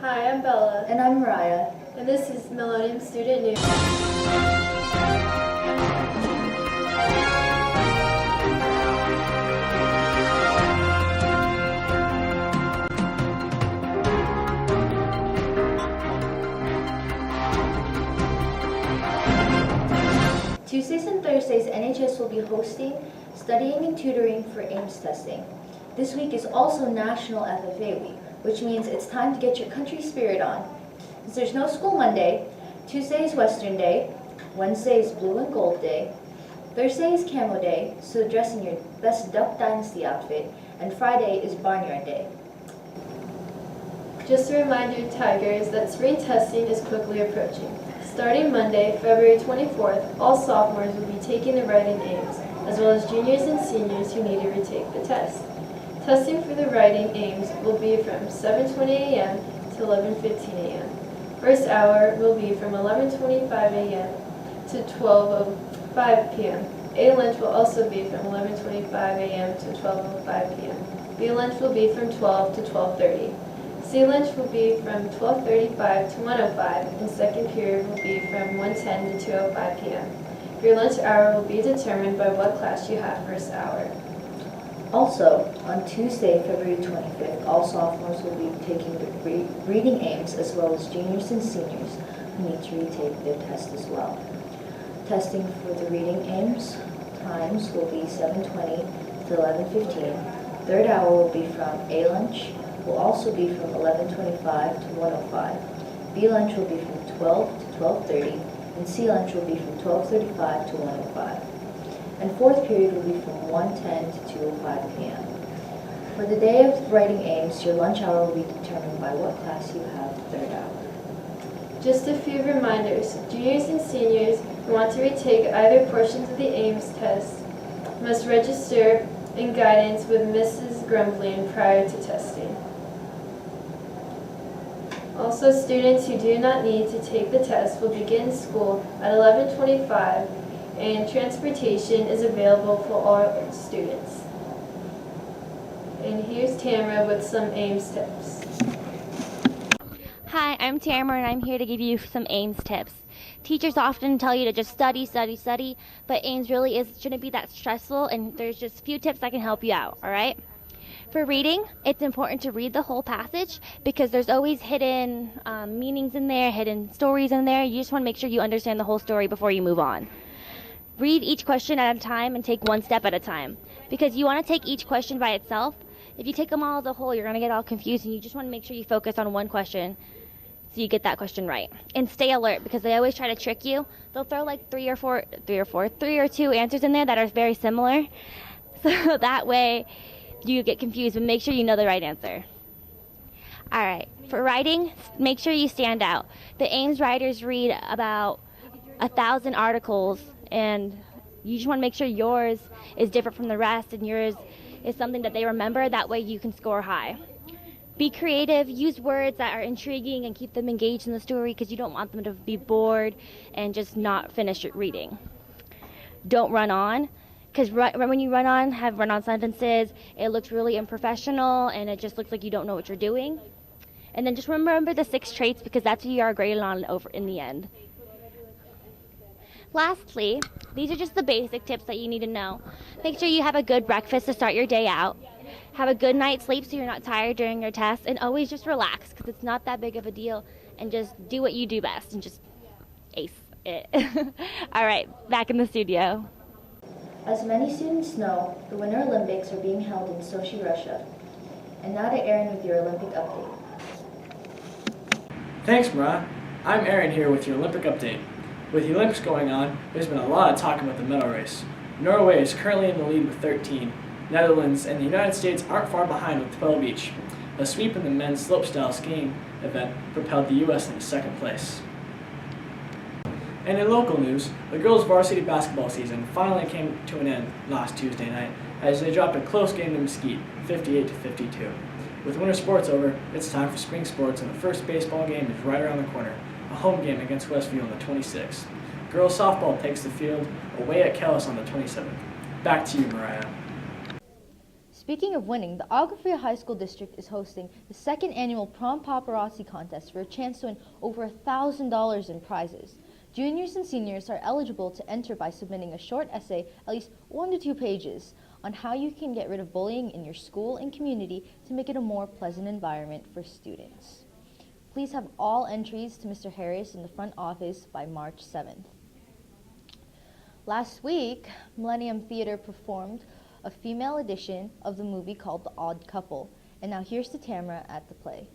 Hi, I'm Bella. And I'm Mariah. And this is Millennium Student News. Tuesdays and Thursdays, NHS will be hosting studying and tutoring for AIMS testing. This week is also National FFA Week, which means it's time to get your country spirit on. Since there's no school Monday, Tuesday is Western Day, Wednesday is Blue and Gold Day, Thursday is Camo Day, so dress in your best Duck Dynasty outfit, and Friday is Barnyard Day. Just a reminder, Tigers, that spring testing is quickly approaching. Starting Monday, February 24th, all sophomores will be taking the writing AIMS, as well as juniors and seniors who need to retake the test. Testing for the writing AIMS will be from 7:20 a.m. to 11:15 a.m. First hour will be from 11:25 a.m. to 12:05 p.m. A lunch will also be from 11:25 a.m. to 12:05 p.m. B lunch will be from 12 to 12:30. C lunch will be from 12:35 to 1:05, and second period will be from 1:10 to 2:05 p.m. Your lunch hour will be determined by what class you have first hour. Also, on Tuesday, February 25th, all sophomores will be taking the reading AIMS, as well as juniors and seniors who need to retake their test as well. Testing for the reading AIMS times will be 7:20 to 11:15. Third hour will be from A lunch, will also be from 11:25 to 1:05. B lunch will be from 12 to 12:30, and C lunch will be from 12:35 to 1:05. And fourth period will be from 1:10 to 2:05 p.m. For the day of writing AIMS, your lunch hour will be determined by what class you have third hour. Just a few reminders. Juniors and seniors who want to retake either portions of the AIMS test must register in guidance with Mrs. Grumbling prior to testing. Also, students who do not need to take the test will begin school at 11:25, and transportation is available for all students. And here's Tamara with some AIMS tips. Hi, I'm Tamara, and I'm here to give you some AIMS tips. Teachers often tell you to just study, study, study, but AIMS really shouldn't be that stressful, and there's just a few tips that can help you out, all right? For reading, it's important to read the whole passage because there's always hidden meanings in there, hidden stories in there. You just want to make sure you understand the whole story before you move on. Read each question at a time and take one step at a time because you want to take each question by itself. If you take them all as a whole, you're going to get all confused, and you just want to make sure you focus on one question so you get that question right. And stay alert because they always try to trick you. They'll throw like three or two answers in there that are very similar. So that way you get confused, but make sure you know the right answer. All right, for writing, make sure you stand out. The AIMS writers read about 1,000 articles, and you just want to make sure yours is different from the rest and yours is something that they remember. That way you can score high. Be creative, use words that are intriguing and keep them engaged in the story because you don't want them to be bored and just not finish reading. Don't run on. Because when you have run-on sentences, it looks really unprofessional and it just looks like you don't know what you're doing. And then just remember the 6 traits because that's what you are graded on over in the end. Lastly, these are just the basic tips that you need to know. Make sure you have a good breakfast to start your day out. Have a good night's sleep so you're not tired during your test. And always just relax because it's not that big of a deal. And just do what you do best and just ace it. All right, back in the studio. As many students know, the Winter Olympics are being held in Sochi, Russia. And now to Aaron with your Olympic update. Thanks, Mariah. I'm Aaron here with your Olympic update. With the Olympics going on, there's been a lot of talk about the medal race. Norway is currently in the lead with 13. Netherlands and the United States aren't far behind with 12 each. A sweep in the men's slopestyle skiing event propelled the U.S. into second place. And in local news, the girls' varsity basketball season finally came to an end last Tuesday night as they dropped a close game to Mesquite, 58-52. With winter sports over, it's time for spring sports, and the first baseball game is right around the corner, a home game against Westview on the 26th. Girls softball takes the field away at Kellis on the 27th. Back to you, Mariah. Speaking of winning, the Agua Fria High School District is hosting the second annual Prom Paparazzi Contest for a chance to win over $1,000 in prizes. Juniors and seniors are eligible to enter by submitting a short essay, at least 1 to 2 pages, on how you can get rid of bullying in your school and community to make it a more pleasant environment for students. Please have all entries to Mr. Harris in the front office by March 7th. Last week, Millennium Theater performed a female edition of the movie called The Odd Couple. And now here's to Tamara at the play.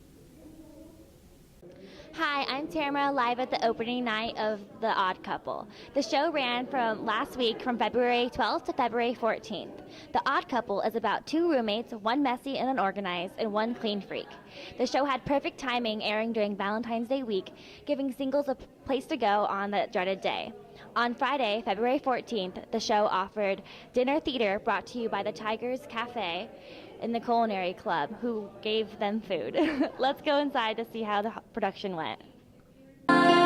Hi, I'm Tamara, live at the opening night of The Odd Couple. The show ran from last week from February 12th to February 14th. The Odd Couple is about 2 roommates, one messy and unorganized, and one clean freak. The show had perfect timing, airing during Valentine's Day week, giving singles a place to go on that dreaded day. On Friday, February 14th, the show offered dinner theater brought to you by the Tigers Cafe in the Culinary Club, who gave them food. Let's go inside to see how the production went. Something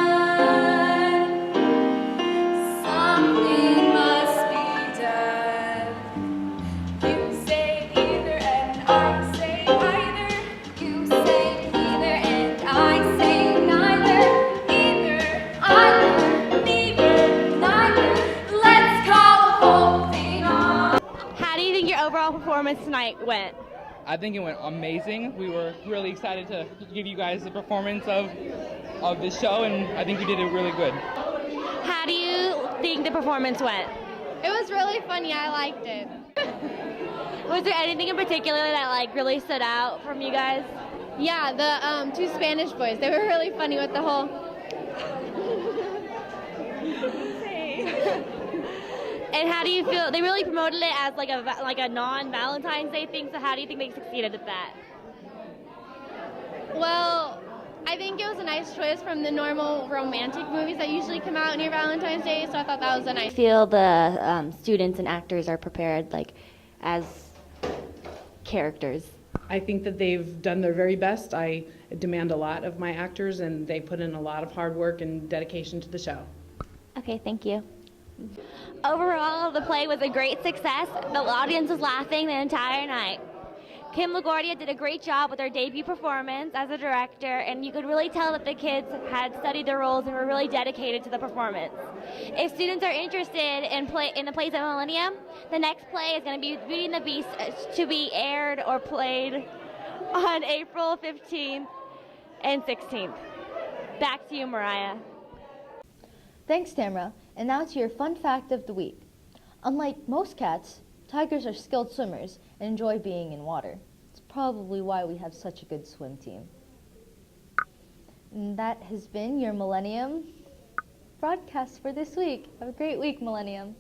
must be done. You say either and I say either. You say either and I say neither. Either, neither, neither. Let's call the whole thing off. How do you think your overall performance tonight went? I think it went amazing. We were really excited to give you guys the performance of this show, and I think you did it really good. How do you think the performance went? It was really funny. I liked it. Was there anything in particular that really stood out from you guys? Yeah, the 2 Spanish boys. They were really funny with the whole. And how do you feel? They really promoted it as like a non-Valentine's Day thing. So how do you think they succeeded at that? Well, I think it was a nice choice from the normal romantic movies that usually come out near Valentine's Day. So I thought that was a nice. I feel the students and actors are prepared as characters. I think that they've done their very best. I demand a lot of my actors, and they put in a lot of hard work and dedication to the show. Okay, thank you. Overall, the play was a great success. The audience was laughing the entire night. Kim LaGuardia did a great job with her debut performance as a director, and you could really tell that the kids had studied their roles and were really dedicated to the performance. If students are interested in the plays at Millennium, the next play is going to be Beauty and the Beast, to be aired or played on April 15th and 16th. Back to you, Mariah. Thanks, Tamara. And now to your fun fact of the week. Unlike most cats, tigers are skilled swimmers and enjoy being in water. It's probably why we have such a good swim team. And that has been your Millennium broadcast for this week. Have a great week, Millennium.